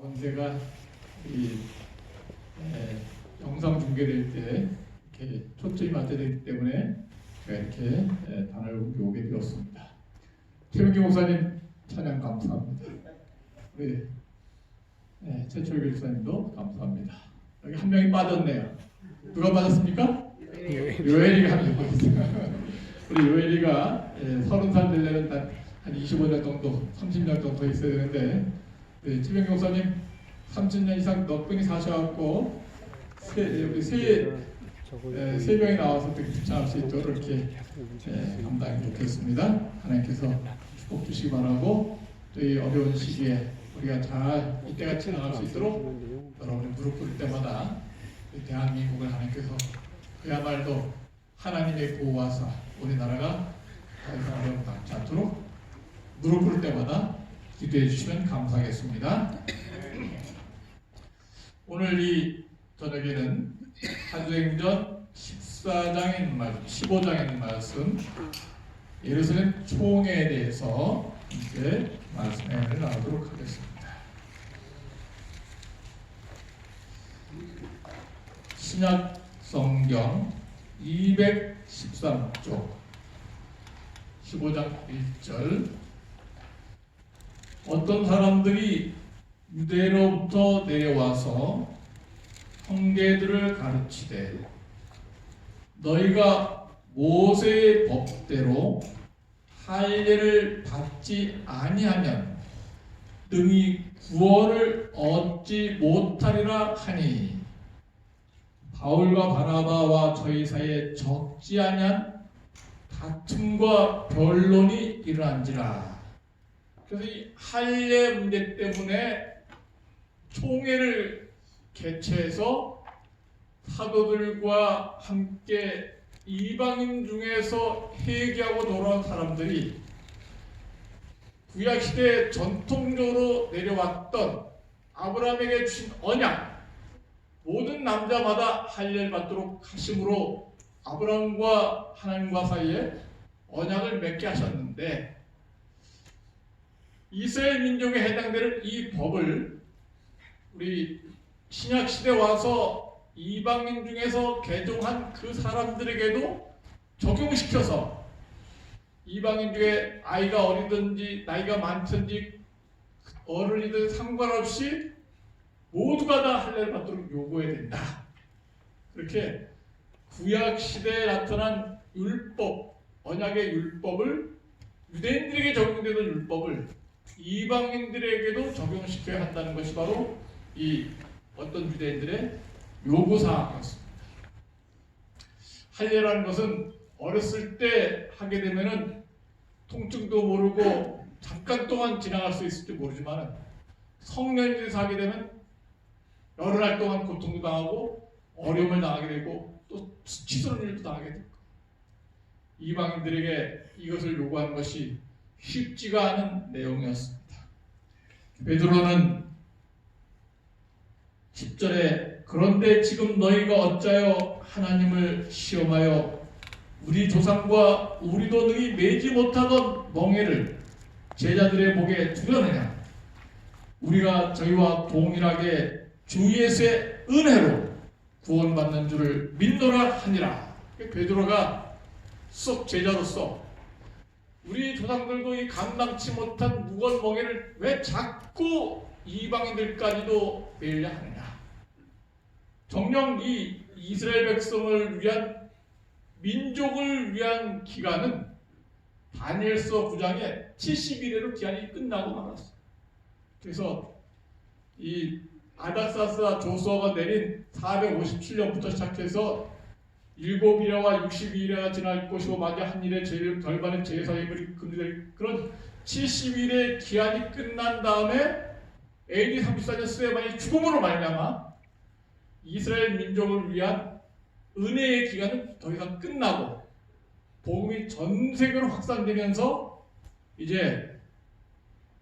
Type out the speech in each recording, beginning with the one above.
원세가 이 영상 중계될 때 이렇게 초점이 맞춰야 되기 때문에 제가 이렇게 단어를 오게 되었습니다. 최민기 목사님 찬양 감사합니다. 우리 최철규 목사님도 감사합니다. 여기 한 명이 빠졌네요. 누가 빠졌습니까? 요엘이가 한 명 빠졌어요. 우리 요엘이가 30살 되려면 한 25년 정도, 30년 정도 있어야 되는데 최민기 목사님 30년 이상 너끈히 사셔갖고 세 명이 나와서 듣창할 수 있도록 이렇게 감당이 좋겠습니다. 하나님께서 축복 주시기 바라고 또 이 어려운 시기에 우리가 잘 이때같이 나갈 수 있도록 여러분이 무릎 꿇을 때마다 대한민국을 하나님께서 그야말로 하나님의 보호하사 우리나라가 더 이상 어려움 당치 않도록 무릎 꿇을 때마다 기도해 주시면 감사하겠습니다. 오늘 이 저녁에는 사도행전 14장에 있는 말씀, 15장에 있는 말씀, 예루살렘 총회에 대해서 이제 말씀을 나누도록 하겠습니다. 신약 성경 213쪽 15장 1절 어떤 사람들이 유대로부터 내려와서 형제들을 가르치되 너희가 모세의 법대로 할례를 받지 아니하면 능히 구원을 얻지 못하리라 하니 바울과 바나바와 저희 사이에 적지 아니한 다툼과 변론이 일어난지라. 그래서 이 할례 문제 때문에 총회를 개최해서 사도들과 함께 이방인 중에서 회개하고 돌아온 사람들이 구약시대에 전통적으로 내려왔던 아브라함에게 주신 언약, 모든 남자마다 할례를 받도록 하심으로 아브라함과 하나님과 사이에 언약을 맺게 하셨는데 이스라엘 민족에 해당되는 이 법을 우리 신약시대 와서 이방인 중에서 개종한 그 사람들에게도 적용시켜서 이방인 중에 아이가 어리든지 나이가 많든지 어른이든 상관없이 모두가 다 할례를 받도록 요구해야 된다. 그렇게 구약시대에 나타난 율법, 언약의 율법을 유대인들에게 적용되는 율법을 이방인들에게도 적용시켜야 한다는 것이 바로 이 어떤 유대인들의 요구사항이었습니다. 할례라는 것은 어렸을 때 하게 되면은 통증도 모르고 잠깐 동안 지나갈 수 있을지 모르지만 성년이 돼서 하게 되면 여러 날 동안 고통도 당하고 어려움을 당하게 되고 또 수치스러운 일도 당하게 되고 이방인들에게 이것을 요구하는 것이 쉽지가 않은 내용이었습니다. 베드로는 10절에 그런데 지금 너희가 어찌하여 하나님을 시험하여 우리 조상과 우리도 능히 매지 못하던 멍에를 제자들의 목에 두려느냐. 우리가 저희와 동일하게 주 예수의 은혜로 구원받는 줄을 믿노라 하니라. 베드로가 속 제자로서 우리 조상들도 이 감당치 못한 무거운 멍에를 왜 자꾸 이방인들까지도 매려 하느냐. 정녕 이 이스라엘 백성을 위한 민족을 위한 기간은 다니엘서 9장에 70일에로 기한이 끝나고 말았어요. 그래서 이 아닥사스와 조수아가 내린 457년부터 시작해서 7일과 62일이 지날 것이고 마지 한 일의 제일 절반의 제사의 금지될 그런 70일의 기한이 끝난 다음에 AD 34년 스데반이 죽음으로 말미암아 이스라엘 민족을 위한 은혜의 기간은 더 이상 끝나고 복음이 전 세계로 확산되면서 이제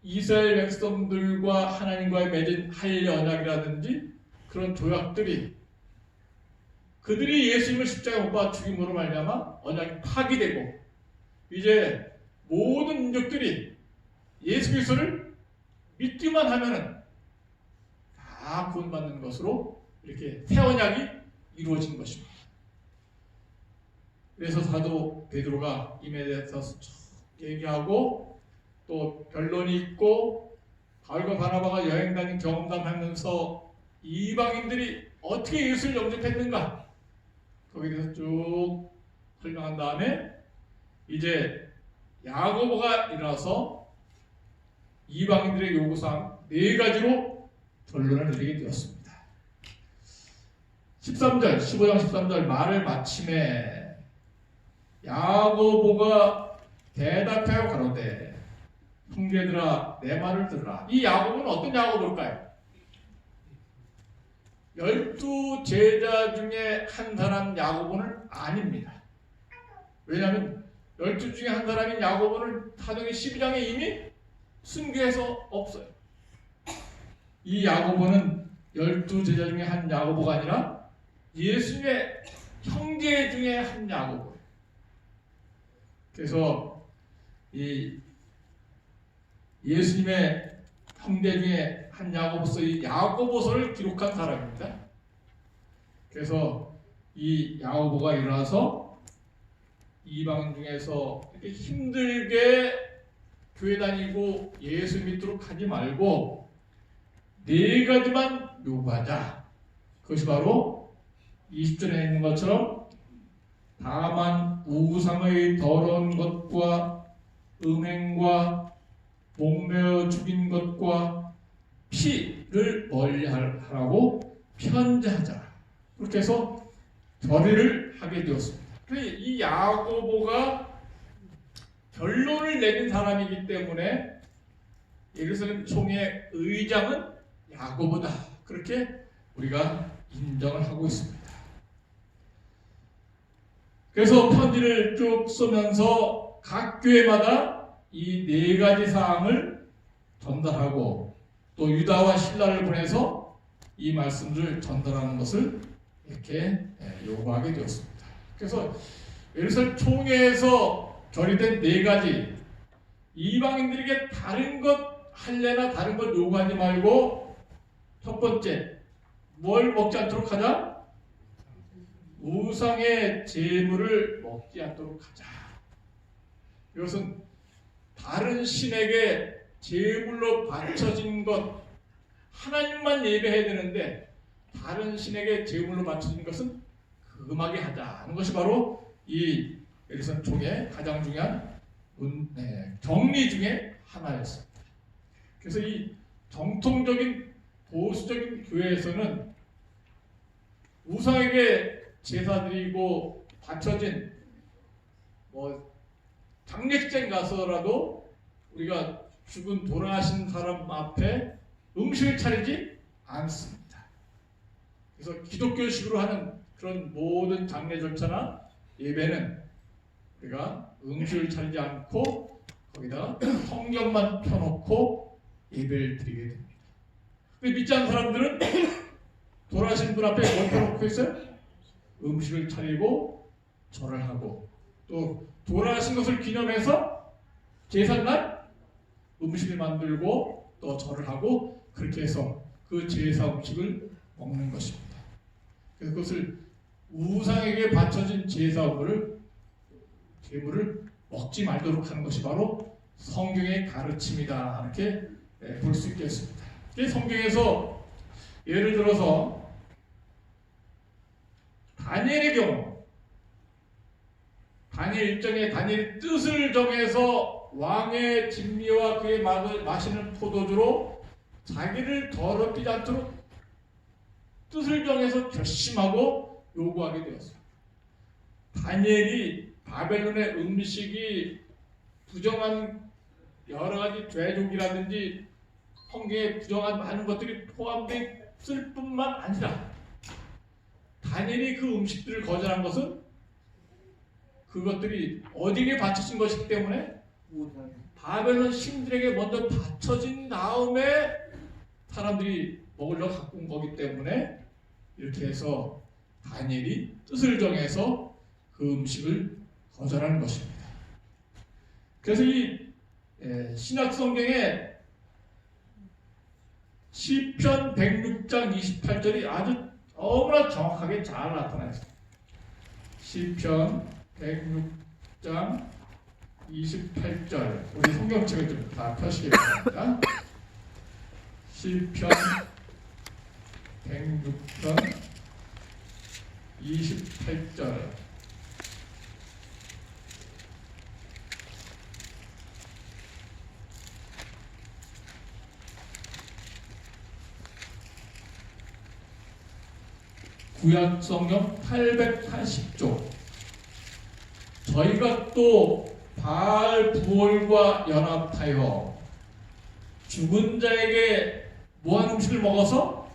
이스라엘 백성들과 하나님과의 맺은 할례 언약이라든지 그런 조약들이 그들이 예수님을 십자가에 못 박아 죽임으로 말미암아 언약이 파기되고 이제 모든 민족들이 예수 그리스도를 믿기만 하면은 다 구원받는 것으로 이렇게 새 언약이 이루어진 것입니다. 그래서 사도 베드로가 임에 대해서 얘기하고 또 변론이 있고 바울과 바나바가 여행 다닌 경험담하면서 이방인들이 어떻게 예수를 영접했는가 거기에 대해서 쭉 설명한 다음에 이제 야고보가 일어나서 이방인들의 요구사항 4가지로 결론을 내리게 되었습니다. 13절, 15장 13절 말을 마침에 야고보가 대답하여 가로되 형제들아 내 말을 들으라. 이 야고보는 어떤 야고보일까요? 12 제자 중에 한 사람 야고보는 아닙니다. 왜냐하면 12 중에 한 사람인 야고보는 사도행전 12장에 이미 순교해서 없어요. 이 야고보는 12 제자 중에 한 야고보가 아니라 예수님의 형제 중에 한 야고보예요. 그래서 이 예수님의 형제 중에 한 야고보서 이 야고보서를 기록한 사람입니다. 그래서 이 야고보가 일어나서 이방 중에서 이렇게 힘들게 교회 다니고 예수 믿도록 하지 말고 4가지만 요구하자. 그것이 바로 20절에 있는 것처럼 다만 우상의 더러운 것과 음행과 목매어 죽인 것과 피를 멀리하라고 편지하자. 그렇게 해서 결의를 하게 되었습니다. 이 야고보가 결론을 내린 사람이기 때문에 예루살렘 총회 의장은 야고보다 그렇게 우리가 인정을 하고 있습니다. 그래서 편지를 쭉 쓰면서 각 교회마다 이 4가지 사항을 전달하고 또 유다와 신라를 보내서 이 말씀을 전달하는 것을 이렇게 요구하게 되었습니다. 그래서 예루살렘 총회에서 결의된 4가지 이방인들에게 다른 것 할래나 다른 것 요구하지 말고 첫 번째 뭘 먹지 않도록 하자? 우상의 제물을 먹지 않도록 하자. 이것은 다른 신에게 제물로 바쳐진 것 하나님만 예배해야 되는데 다른 신에게 제물로 바쳐진 것은 금하게 하자 하는 것이 바로 이 예루살렘 총회의 가장 중요한 정리 중에 하나였습니다. 그래서 이 정통적인 보수적인 교회에서는 우상에게 제사 드리고 바쳐진 장례식장 가서라도 우리가 죽은 돌아가신 사람 앞에 음식을 차리지 않습니다. 그래서 기독교식으로 하는 그런 모든 장례 절차나 예배는 우리가 음식을 차리지 않고 거기다가 성경만 펴놓고 예배를 드리게 됩니다. 근데 믿지 않는 사람들은 돌아가신 분 앞에 뭘 펴놓고 있어요? 음식을 차리고 절을 하고 또 돌아가신 것을 기념해서 제삿날 음식을 만들고 또 절을 하고 그렇게 해서 그 제사 음식을 먹는 것입니다. 그래서 그것을 우상에게 바쳐진 제사물을 제물을 먹지 말도록 하는 것이 바로 성경의 가르침이다 이렇게 볼 수 있겠습니다. 성경에서 예를 들어서 다니엘의 경우 다니엘 1장에 다니엘 뜻을 정해서 왕의 진미와 그의 마시는 포도주로 자기를 더럽히지 않도록 뜻을 정해서 결심하고 요구하게 되었습니다. 다니엘이 바벨론의 음식이 부정한 여러 가지 죄족이라든지 성경에 부정한 많은 것들이 포함되어 뿐만 아니라 다니엘이 그 음식들을 거절한 것은 그것들이 어디에 바쳐진 것이기 때문에 바벨론 신들에게 먼저 바쳐진 다음에 사람들이 먹으려고 갖고 온 거기 때문에 이렇게 해서 다니엘이 뜻을 정해서 그 음식을 거절하는 것입니다. 그래서 이 신약 성경에 시편 106장 28절이 아주 너무나 정확하게 잘 나타나 있습니다. 시편 106장 28절 우리 성경책을 좀 다 펴시기 바랍니다. 시편 106편 28절 구약성경 880쪽 저희가 또 바알 부올과 연합하여 죽은 자에게 무한 음식을 먹어서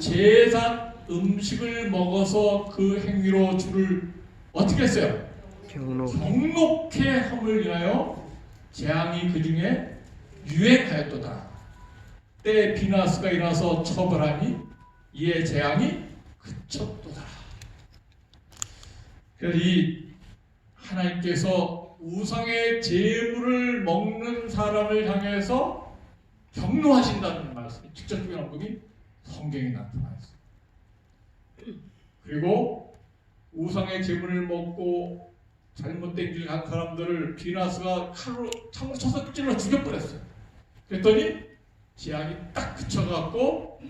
제사 음식을 먹어서 그 행위로 주를 어떻게 했어요? 경록해 함을 위하여 재앙이 그 중에 유행하였도다. 때 비나스가 일어나서 처벌하니 이에 재앙이 그쳤도다. 그래서 이 하나님께서 우상의 제물을 먹는 사람을 향해서 경노하신다는 말씀이 직접적인 언급이 성경에 나타나 있습니다. 그리고 우상의 제물을 먹고 잘못된 길 간 사람들을 비나스가 칼로 창으로 쳐서 찔러 죽여버렸어요. 그랬더니 재앙이 딱 그쳐갖고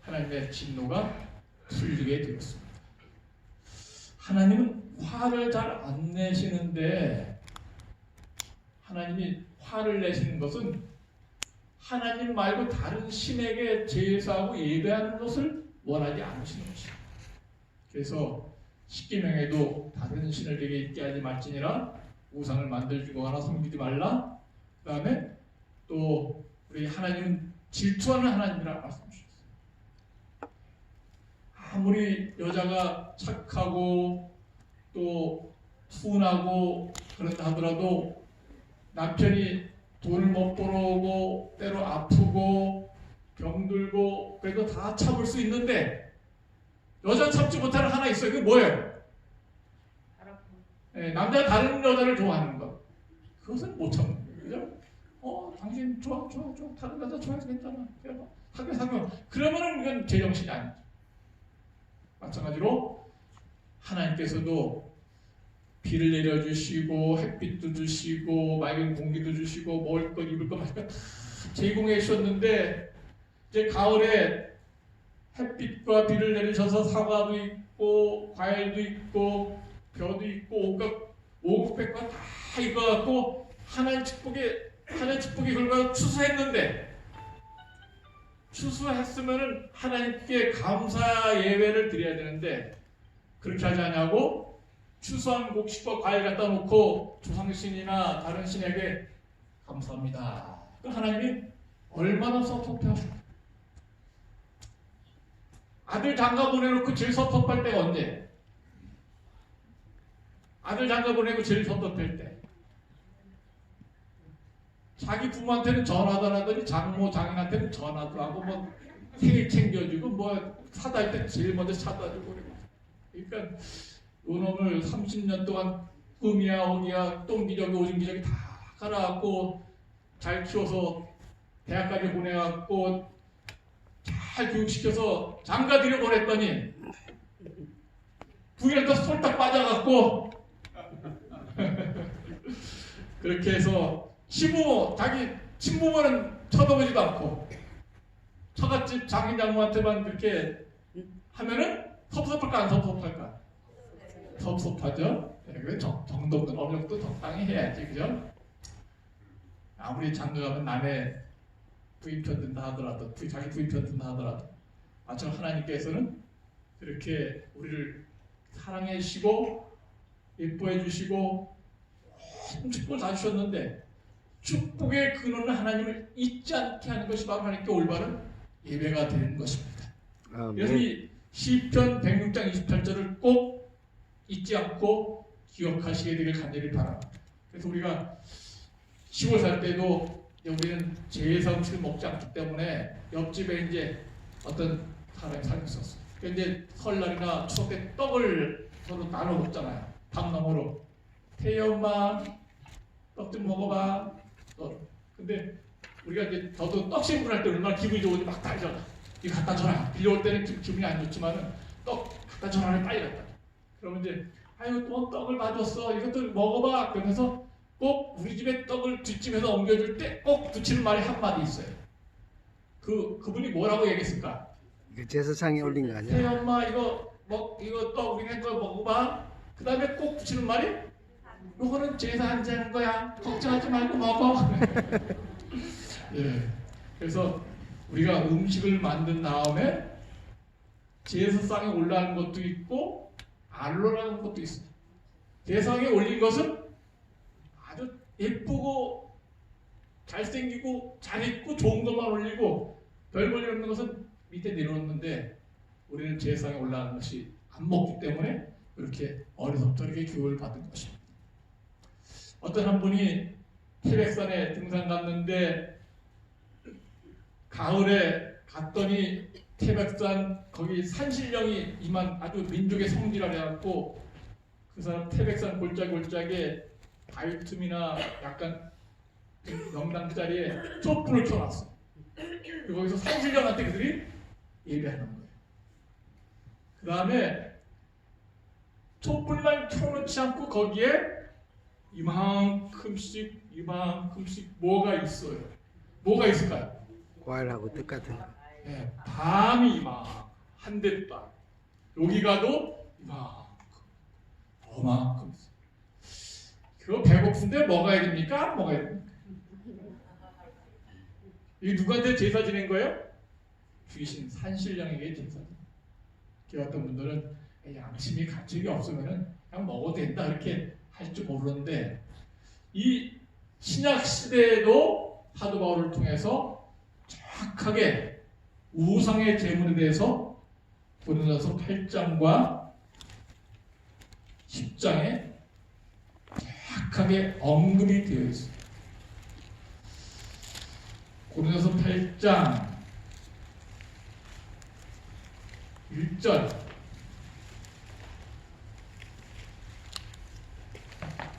하나님의 진노가 풀리게 되었습니다. 하나님은 화를 잘 안 내시는데 하나님이 화를 내시는 것은 하나님 말고 다른 신에게 제사하고 예배하는 것을 원하지 않으시는 것이죠. 그래서 십계명에도 다른 신을 내게 있게 하지 말지니라 우상을 만들고 하나 섬기지 말라. 그 다음에 또 우리 하나님은 질투하는 하나님이라고 말씀 주셨어요. 아무리 여자가 착하고 또 순하고 그런다 하더라도 남편이 돈을 못 벌어오고 때로 아프고 병들고 그래도 다 참을 수 있는데 여자 참지 못하는 하나 있어요. 그게 뭐예요? 네, 남자가 다른 여자를 좋아하는 것. 그것은 못 참는 거예요. 그죠? 당신 좋아. 다른 여자 좋아해서 괜찮아. 사귀어. 그러면은 이건 제정신이 아니죠. 마찬가지로 하나님께서도 비를 내려주시고 햇빛도 주시고 맑은 공기도 주시고 먹을 것 입을 것 마실 것 다 제공해 주셨는데 이제 가을에 햇빛과 비를 내리셔서 사과도 있고 과일도 있고 벼도 있고 온갖 오곡백과 다 익어갖고 하나님 축복의 결과 추수했는데 추수했으면은 하나님께 감사 예배를 드려야 되는데 그렇게 하지 않냐고 추수한 곡식과 과일 갖다 놓고 조상신이나 다른 신에게 감사합니다. 하나님이 얼마나 섭섭해하실까? 아들 장가 보내놓고 제일 섭섭할 때가 언제? 아들 장가 보내고 제일 섭섭할 때. 자기 부모한테는 전화도 안 하더니 장모 장인한테는 전화도 하고 뭐 생일 챙겨주고 뭐 사다 할 때 제일 먼저 사다 주고 그러니까 요놈을 30년 동안 꿈이야 오기야 똥기저귀 오줌기저귀 다 갈아갖고 잘 키워서 대학까지 보내갖고 잘 교육시켜서 장가 들여 보냈더니 부인한테 솔딱 빠져갖고 그렇게 해서 시부모 자기 친부모는 쳐다보지도 않고 처갓집 장인장모한테만 그렇게 하면은 섭섭할까 안 섭섭할까? 섭섭하죠. 정도는 어느 정도 적당히 해야지, 그죠? 아무리 장가가면 남의 부인 편 든다 하더라도 자기 부인 편 든다 하더라도 마침 하나님께서는 그렇게 우리를 사랑해 주시고 예뻐해 주시고 축복을 다 주셨는데 축복의 근원은 하나님을 잊지 않게 하는 것이 바로 하나님께 올바른 예배가 되는 것입니다. 그래서 이 시편 106장 28절을 꼭 잊지 않고 기억하시게 되길 간절히 바랍니다. 그래서 우리가 시골 살 때도 우리는 제사 음식을 먹지 않기 때문에 옆집에 이제 어떤 사람이 살고 있었어요. 근데 설날이나 추석 때 떡을 서로 나눠 먹잖아요. 담나무로. 태희 엄마 떡 좀 먹어봐. 근데 우리가 이제 저도 떡 신분할 때 얼마나 기분이 좋은지 막 달잖아. 이거 갖다 줘라. 빌려올 때는 기분이 안 좋지만은 떡 갖다 줘라는 빨리 갖다 줘. 그러면 이제 아유 또 떡을 봐줬어. 이것도 먹어봐. 그러면서 꼭 우리 집에 떡을 뒷집에서 옮겨줄 때 꼭 붙이는 말이 한마디 있어요. 그분이 뭐라고 얘기했을까? 제사상에 올린 거 아니야? 네 엄마 이거 떡 우리네 거 먹어봐. 그 다음에 꼭 붙이는 말이 요거는 제사 안 지는 거야. 걱정하지 말고 먹어. 예. 그래서 우리가 음식을 만든 다음에 제사상에 올라가는 것도 있고 안 올라가는 것도 있습니다. 제사상에 올린 것은 아주 예쁘고 잘생기고 잘 입고 좋은 것만 올리고 별 볼일 없는 것은 밑에 내려놓는데 우리는 제사상에 올라가는 것이 안 먹기 때문에 그렇게 어려서부터 이렇게 교육을 받은 것입니다. 어떤 한 분이 태백산에 등산 갔는데 가을에 갔더니 태백산 거기 산신령이 이만 아주 민족의 성지라 해갖고 그 사람 태백산 골짜기에 바위 틈이나 약간 명당 자리에 촛불을 켜놨어. 그리고 거기서 산신령한테 그들이 예배하는 거예요. 그 다음에 촛불만 켜놓지 않고 거기에 이만큼씩 뭐가 있어요. 뭐가 있을까요? 과일하고 뜻 같은 거. 네, 밤이 이만한 대밤 여기 가도 이만큼 그거 배고픈데 먹어야 됩니까? 안 먹어야 됩니까? 이게 누구한테 제사 지낸 거예요? 귀신 산신령에게 제사. 어떤 분들은 양심이 가책이 없으면 그냥 먹어도 된다 이렇게 할 줄 모르는데 이 신약 시대에도 사도 바울을 통해서 정확하게 우상의 제물에 대해서 고린도서 8장과 10장에 정확하게 언급이 되어 있습니다. 고린도서 8장 1절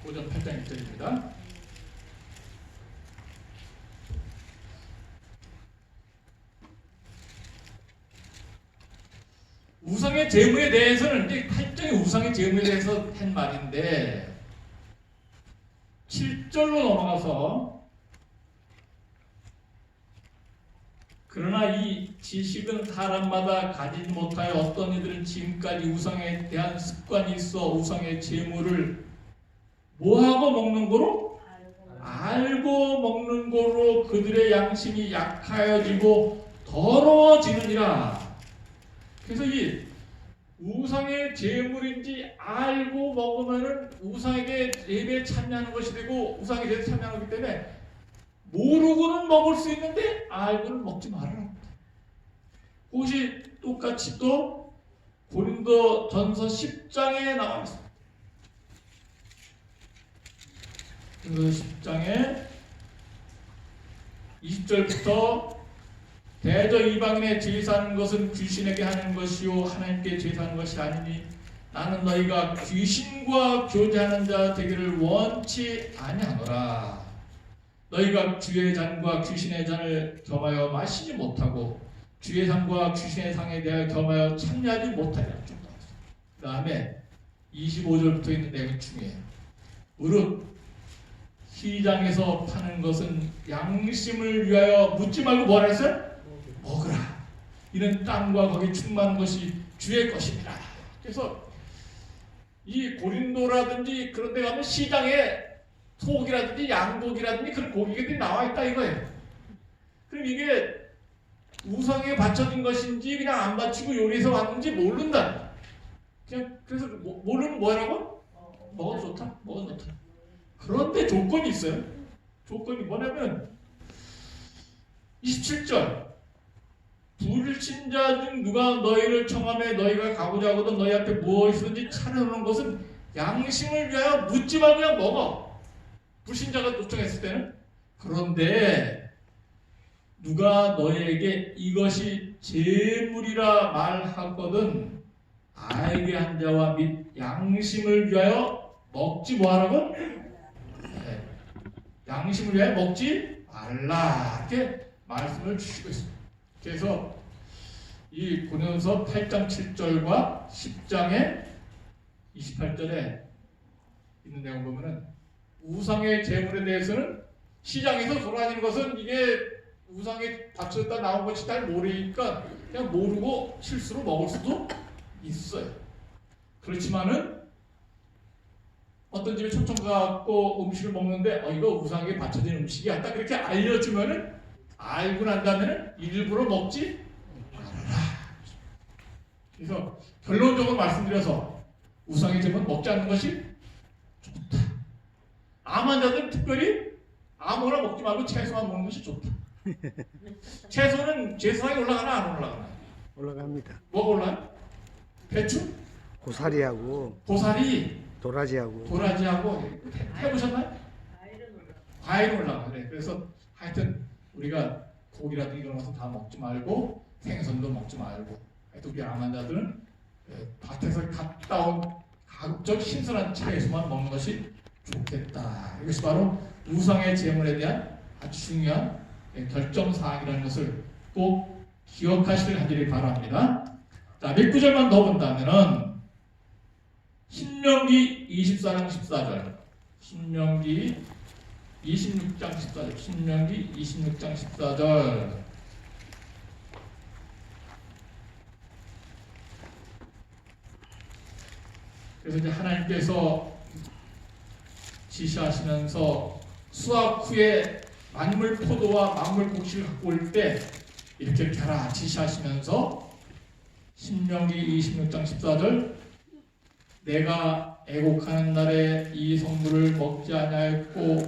5장 8장 1절입니다. 우상의 제물에 대해서는 이제 8장의 우상의 제물에 대해서 한 말인데 7절로 넘어가서 그러나 이 지식은 사람마다 가지지 못하여 어떤 이들은 지금까지 우상에 대한 습관이 있어 우상의 제물을 뭐하고 먹는 거로? 알고 먹는 거로 그들의 양심이 약하여지고 더러워지느니라. 그래서 이 우상의 제물인지 알고 먹으면은 우상에게 예배에 참여하는 것이 되고 우상에 대해서 참여하기 때문에 모르고는 먹을 수 있는데 알고는 먹지 말아라. 그것이 똑같이 또 고린도 전서 10장에 나와 있습니다. 고린도 10장에 20절부터 대저 이방인의 제사하는 것은 귀신에게 하는 것이요 하나님께 제사하는 것이 아니니 나는 너희가 귀신과 교제하는 자 되기를 원치 아니하노라. 너희가 주의 잔과 귀신의 잔을 겸하여 마시지 못하고 주의 상과 귀신의 상에 대하여 겸하여 참여하지 못하리라. 그 다음에 25절부터 있는 내용이 중요해요. 무릇 시장에서 파는 것은 양심을 위하여 묻지 말고 뭐라 했어요? 먹으라. 이는 땅과 거기 충만한 것이 주의 것입니다. 그래서 이 고린도라든지 그런 데 가면 시장에 소고기라든지 양고기라든지 그런 고기들이 나와 있다 이거예요. 그럼 이게 우상에 바쳐진 것인지 그냥 안 바치고 요리해서 왔는지 모른다. 그냥 그래서 모르면 뭐라고? 먹어도 좋다. 먹어도 좋다. 그런데 조건이 있어요. 조건이 뭐냐면 27절 불신자 중 누가 너희를 청함에 너희가 가고자 하거든 너희 앞에 무엇이든지 차려놓는 것은 양심을 위하여 묻지 말고 그냥 먹어. 불신자가 요청했을 때는. 그런데 누가 너희에게 이것이 제물이라 말하거든 알게 한 자와 및 양심을 위하여 먹지 뭐하라고? 네. 양심을 위하여 먹지 말아라. 말라 이렇게 말씀을 주시고 있습니다. 그래서 이 고린도서 8장 7절과 10장의 28절에 있는 내용 보면은 우상의 제물에 대해서는 시장에서 돌아다니는 것은 이게 우상에 바쳐졌다 나온 것이 잘 모르니까 그냥 모르고 실수로 먹을 수도 있어요. 그렇지만은 어떤 집에 초청 갖고 음식을 먹는데 이거 우상에 바쳐진 음식이야 딱 그렇게 알려주면은 알고 난 다음에는 일부러 먹지 말아라. 그래서 결론적으로 말씀드려서 우상의 제물은 먹지 않는 것이 좋다. 암 환자들은 특별히 아무거나 먹지 말고 채소만 먹는 것이 좋다. 채소는 제사상에 올라가나 안 올라가나? 올라갑니다. 뭐가 올라요? 배추? 고사리하고 고사리, 도라지하고 도라지하고 해보셨나요? 과일은 올라가. 그래. 그래서 하여튼 우리가 고기라든지 이런 것은 다 먹지 말고 생선도 먹지 말고 하여튼 우리 암 환자들은 밭에서 갔다 온 가급적 신선한 채소만 먹는 것이 좋겠다. 이것이 바로 우상의 제물에 대한 아주 중요한 결정사항이라는 것을 꼭 기억하시길 간절히 바랍니다. 자, 몇 구절만 더 본다면은 신명기 24장 14절, 신명기 26장 14절, 신명기 26장 14절. 그래서 이제 하나님께서 지시하시면서 수확 후에 만물 포도와 만물 곡식을 갖고 올 때 이렇게 하라 지시하시면서 신명기 26장 14절 내가 애곡하는 날에 이 성물을 먹지 아니하였고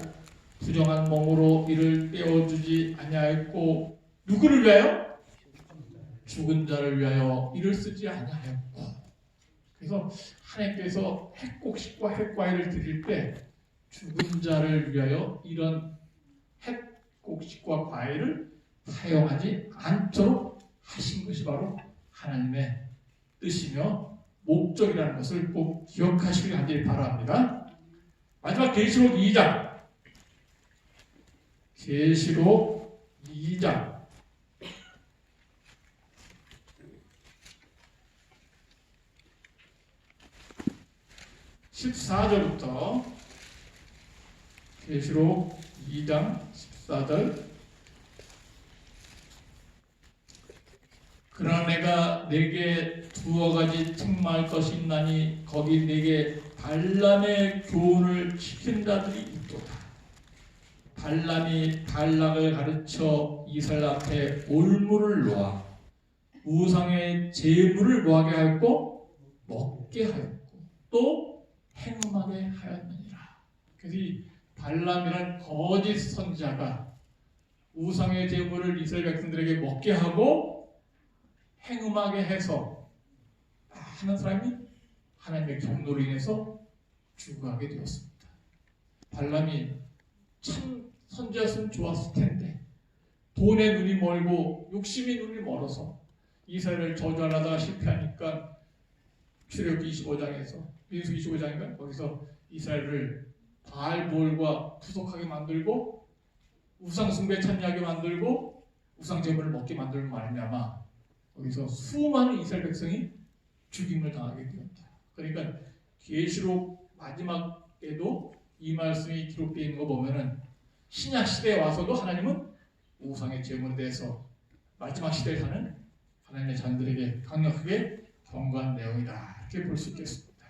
부정한 몸으로 이를 떼어주지 아니하였고 누구를 위하여? 죽은 자를 위하여 이를 쓰지 아니하였고. 그래서 하나님께서 핵곡식과 핵과일을 드릴 때 죽은 자를 위하여 이런 핵곡식과 과일을 사용하지 않도록 하신 것이 바로 하나님의 뜻이며 목적이라는 것을 꼭 기억하시길 간절히 바랍니다. 마지막 계시록 2장, 계시록 2장 14절부터 계시록 2장 14절 그러나 내가 내게 두어 가지 책망할 것이 있나니 거기 내게 발람의 교훈을 시킨 자들이 있도다. 발람이 발락을 가르쳐 이스라엘 앞에 올무를 놓아 우상의 제물을 뭐하게 하였고 먹게 하였고 또 행음하게 하였느니라. 그래서 이 발람이라는 거짓 선지자가 우상의 제물을 이스라엘 백성들에게 먹게 하고 행음하게 해서 많은 사람이 하나님의 경로로 인해서 죽어가게 되었습니다. 발람이 참 선지자였으면 좋았을 텐데 돈에 눈이 멀고 욕심이 눈이 멀어서 이스라엘을 저주하려다가 실패하니까 출애굽기 25장에서 민수기 25장인가 거기서 이스라엘을 바알볼과 부속하게 만들고 우상숭배에 참여하게 만들고 우상제물을 먹게 만들고 말미암아 거기서 수많은 이스라엘 백성이 죽임을 당하게 되었다. 그러니까 계시록 마지막에도 이 말씀이 기록되어 있는 거 보면은 신약 시대에 와서도 하나님은 우상의 제물에 대해서 마지막 시대에 사는 하나님의 자녀들에게 강력하게 경고한 내용이다. 이렇게 볼 수 있겠습니다.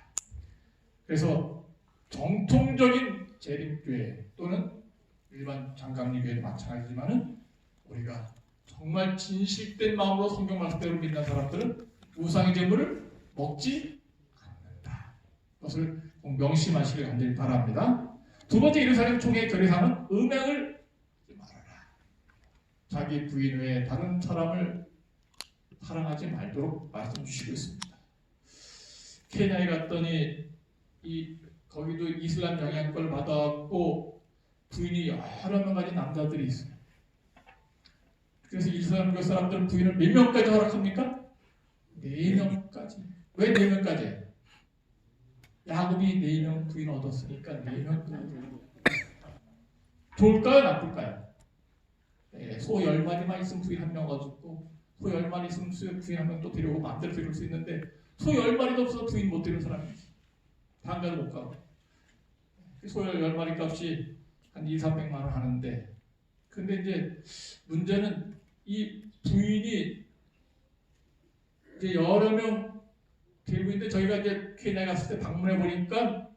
그래서 정통적인 재림교회 또는 일반 장강리교회도 마찬가지지만은 우리가 정말 진실된 마음으로 성경 말씀대로 믿는 사람들은 우상의 제물을 먹지 않는다. 그것을 꼭 명심하시길 간절히 바랍니다. 두 번째 예루살렘 총회 결의사항은 음행을 하지 말아라. 자기 부인 외에 다른 사람을 사랑하지 말도록 말씀 주시고 있습니다. 케냐에 갔더니 거기도 이슬람 영향권을 받아왔고 부인이 여러 명 가진 남자들이 있어요. 그래서 이슬람교 사람들은 부인을 몇 명까지 허락합니까? 4명까지. 왜 4명까지? 야곱이 4명 부인 얻었으니까 4명까지. 좋을까요? 나쁠까요? 소 10마리만 있으면 부인 한 명 가지고 소 10마리 있으면 부인 한 명 또 데려오고 마음대로 데려올 수 있는데 소 10마리도 없어서 부인 못 데려온 사람이 있어. 장가를 못 가고. 소 10마리 값이 한 200~300만 원 하는데 근데 이제 문제는 이 부인이 이제 여러 명 데리고 있는데 저희가 이제 케냐에 갔을 때 방문해 보니까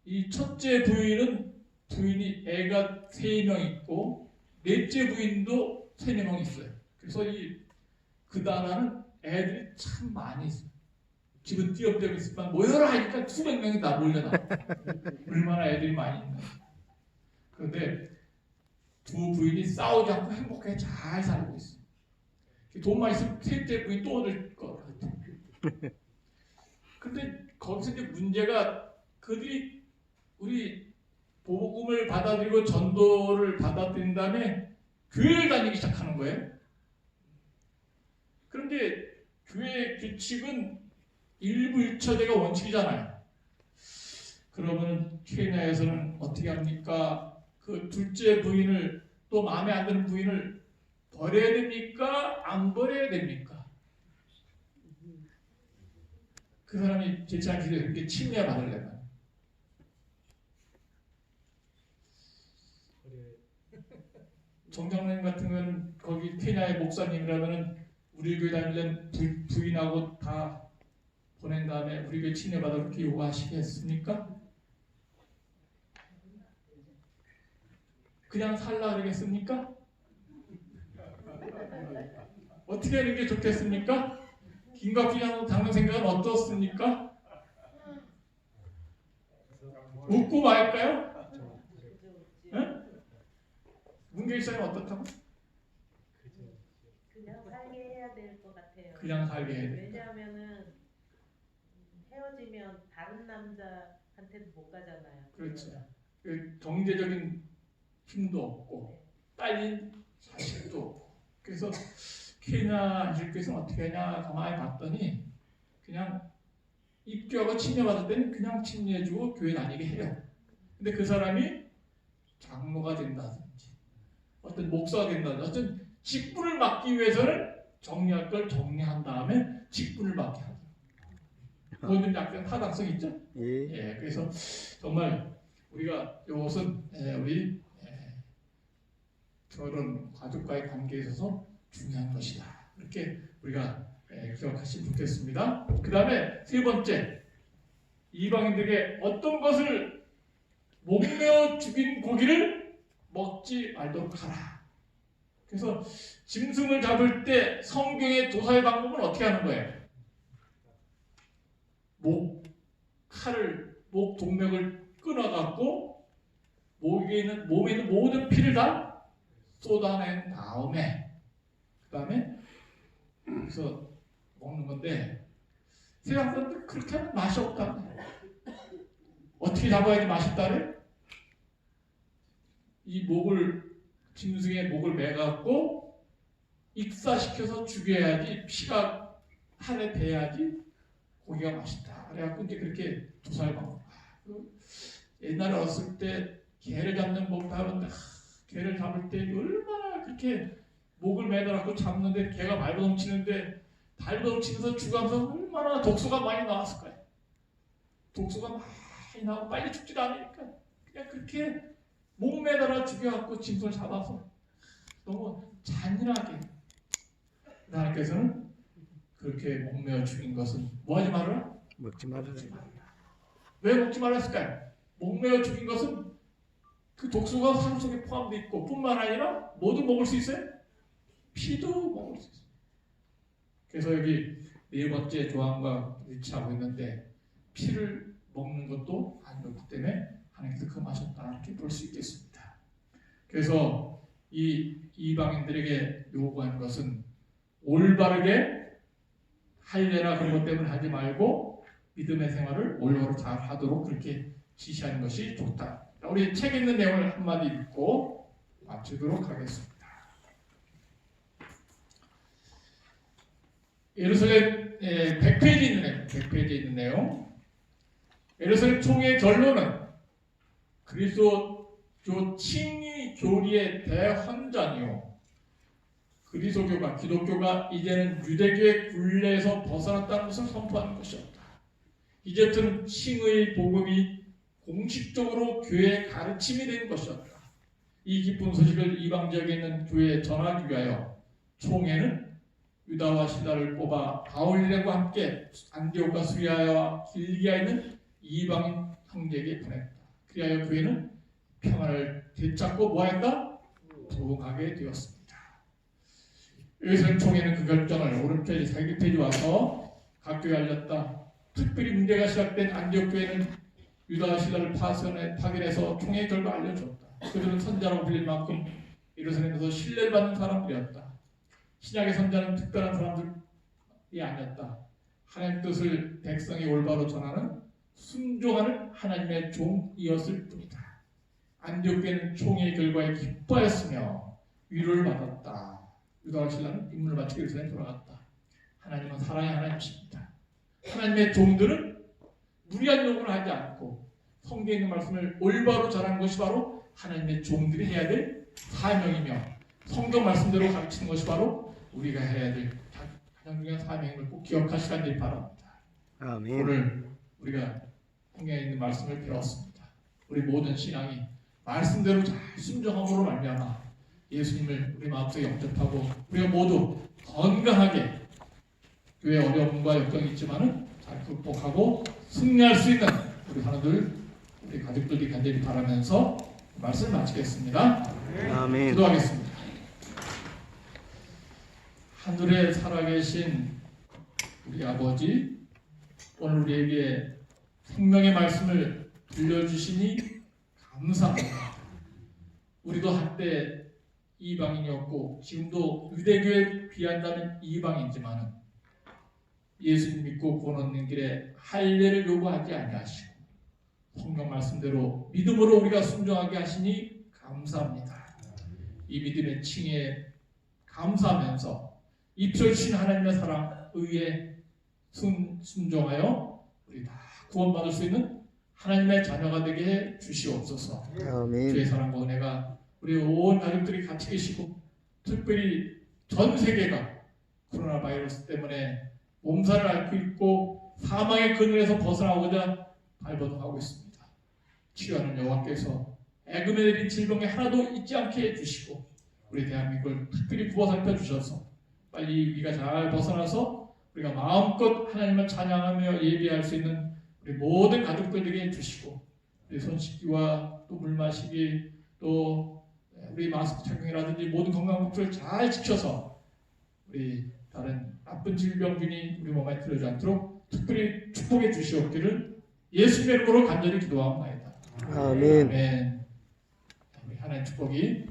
이 첫째 부인이 애가 3명 있고 넷째 부인도 3~4명 있어요. 그래서 그 나라는 애들이 참 많이 있어요. 집은 띄엄띄엄 있지만 모여라 하니까 수백 명이 다 몰려나. 얼마나 애들이 많이 있나. 그런데 두 부인이 싸우지 않고 행복하게 잘 살고 있어요. 돈만 있으면 셋째 부인 또 얻을 것 같아. 근데 거기서 이제 문제가 그들이 우리 복음을 받아들이고 전도를 받아들인 다음에 교회를 다니기 시작하는 거예요. 그런데 교회 규칙은 일부일처제가 원칙이잖아요. 그러면 케냐에서는 어떻게 합니까? 그 둘째 부인을 또 마음에 안 드는 부인을 버려야 됩니까? 안 버려야 됩니까? 그 사람이 제치한 기대 그렇게 침례 받으려면 정장님 같은 건 거기 케냐의 목사님이라면은 우리 교회 다니려면 부인하고 다 보낸 다음에 우리 교회 침례 받아 그렇게 요구하시겠습니까? 그냥 살라 그러겠습니까? 어떻게 하는 게 좋겠습니까? 김갑진하고 당는 생각은 어떻습니까? 웃고 말까요? 응? 문계일사님 어떻다고? 그냥 살게 해야 될 것 같아요. 그냥 살게 해야 돼. 왜냐하면은 헤어지면 다른 남자한테도 못 가잖아요. 그렇죠. 그 경제적인 힘도 없고 딸린 자식도 없고 그래서 케냐 일교에서는 어떻게 하냐 가만히 봤더니 그냥 입교하고 침례받을 때는 그냥 침례해주고 교회 다니게 해요. 근데 그 사람이 장로가 된다든지 어떤 목사가 된다든지 어떤 직분을 맡기 위해서는 정리할 걸 정리한 다음에 직분을 맡게 하죠. 그건 약간 타당성 있죠? 예. 그래서 정말 우리가 이것은 우리 결혼 가족과의 관계에 있어서 중요한 것이다. 이렇게 우리가 기억하시면 좋겠습니다. 그 다음에 세 번째, 이방인들에게 어떤 것을 목매어 죽인 고기를 먹지 말도록 하라. 그래서 짐승을 잡을 때 성경의 도사의 방법은 어떻게 하는 거예요? 목 동맥을 끊어갖고 몸에 있는 모든 피를 다 쏟아낸 다음에 그 다음에 그래서 먹는 건데 세상 사람들 그렇게 하면 맛이 없다. 어떻게 잡아야지 맛있다래? 이 짐승의 목을 매갖고 익사시켜서 죽여야지 피가 팔에 배야지 고기가 맛있다. 그래갖고 이제 그렇게 조사해 봐. 옛날에 어렸을 때 개를 잡는 법도 하는데 개를 잡을 때 얼마나 그렇게 목을 매달아갖고 잡는데 개가 발버둥치는데 발버둥치면서 죽으면서 얼마나 독소가 많이 나왔을 거예요. 독소가 많이 나고 빨리 죽지도 않으니까 그냥 그렇게 목 매달아 죽여갖고 짐승을 잡아서 너무 잔인하게 하나님께서는 그렇게 목매어 죽인 것은 뭐하지 말아라? 먹지 말아라. 왜 먹지 말았을까요? 목매어 죽인 것은 그 독소가 삶 속에 포함되어 있고 뿐만 아니라 뭐도 먹을 수 있어요? 피도 먹을 수 있어요. 그래서 여기 네 번째 조항과 일치하고 있는데 피를 먹는 것도 안 좋기 때문에 하나님께서 금하셨다 이렇게 볼 수 있겠습니다. 그래서 이 이방인들에게 요구하는 것은 올바르게 할례나 그런 것 때문에 하지 말고 믿음의 생활을 올바로 잘 하도록 그렇게 지시하는 것이 좋다. 우리 책 있는 내용을 한마디 읽고 마치도록 하겠습니다. 예루살렘 100페이지 있는 내용, 100페이지 있는 내용. 예루살렘 총회의 결론은 그리스도 칭의 교리의 대환장이요. 그리스도교가 기독교가 이제는 유대교의 굴레에서 벗어났다는 것을 선포하는 것이었다. 이제부터는 칭의 복음이 공식적으로 교회의 가르침이 된 것이었다. 이 기쁜 소식을 이방 지역에 있는 교회에 전하기 위하여 총회는 유다와 시다를 뽑아 바울과 함께 안디옥과 수리아와 길리기아에 있는 이방인 형제에게 보냈다. 그리하여 교회는 평안을 되찾고 뭐했다? 도하게 되었습니다. 여기서 총회는 그 결정을 오른페이지 4페이지 와서 각 교회에 알렸다. 특별히 문제가 시작된 안디옥 교회는 유다와 시다를 파견해서 총회 결과 알려줬다. 그들은 선자라고 불릴 만큼 예루살렘에서 신뢰를 받는 사람들이었다. 신약의 선자는 특별한 사람들이 아니었다. 하나님의 뜻을 백성이 올바로 전하는 순종하는 하나님의 종이었을 뿐이다. 안디옥 교회는 총회의 결과에 기뻐하였으며 위로를 받았다. 유다와 신라는 임무를 마치고 예루살렘에 돌아갔다. 하나님은 사랑의 하나님이십니다. 하나님의 종들은 무리한 요구를 하지 않고 성경에 있는 말씀을 올바로 전하는 것이 바로 하나님의 종들이 해야 될 사명이며 성경 말씀대로 가르치는 것이 바로 우리가 해야 될 가장 중요한 사명임을 꼭 기억하시길 바랍니다. 아멘. 오늘 우리가 성경에 있는 말씀을 배웠습니다. 우리 모든 신앙이 말씀대로 잘 순종함으로 말미암아 예수님을 우리 마음속에 영접하고 우리가 모두 건강하게 교회 어려움과 역경이 있지만은 잘 극복하고 승리할 수 있는 우리 하나들 우리 가족들이 간절히 바라면서 말씀을 마치겠습니다. 아멘. 기도하겠습니다. 하늘에 살아계신 우리 아버지, 오늘 우리에게 생명의 말씀을 들려주시니 감사합니다. 우리도 한때 이방인이었고 지금도 유대교에 비한다는 이방인이지만은 예수님 믿고 구원 얻는 길에 할례를 요구하지 아니하시고 성경 말씀대로 믿음으로 우리가 순종하게 하시니 감사합니다. 이 믿음의 칭에 감사하면서 입혀주신 하나님의 사랑, 의에 순종하여 우리 다 구원받을 수 있는 하나님의 자녀가 되게 해 주시옵소서. 아멘. 주의 사랑과 은혜가 우리 온 가족들이 같이 계시고 특별히 전 세계가 코로나 바이러스 때문에 몸살을 앓고 있고 사망의 그늘에서 벗어나고자 발버둥하고 있습니다. 치유하는 여호와께서 애금에 내린 질병에 하나도 있지 않게 해주시고 우리 대한민국을 특별히 구워 살펴주셔서 빨리 위기가 잘 벗어나서 우리가 마음껏 하나님을 찬양하며 예배할 수 있는 우리 모든 가족들에게 해주시고 우리 손 씻기와 또 물 마시기 또 우리 마스크 착용이라든지 모든 건강 법칙을 잘 지켜서 우리 다른 나쁜 질병균이 우리 몸에 들어오지 않도록 특별히 축복해 주시옵기를 예수님의 이름으로 간절히 기도하옵나이다. 아멘. 아멘. 우리 하나님 축복이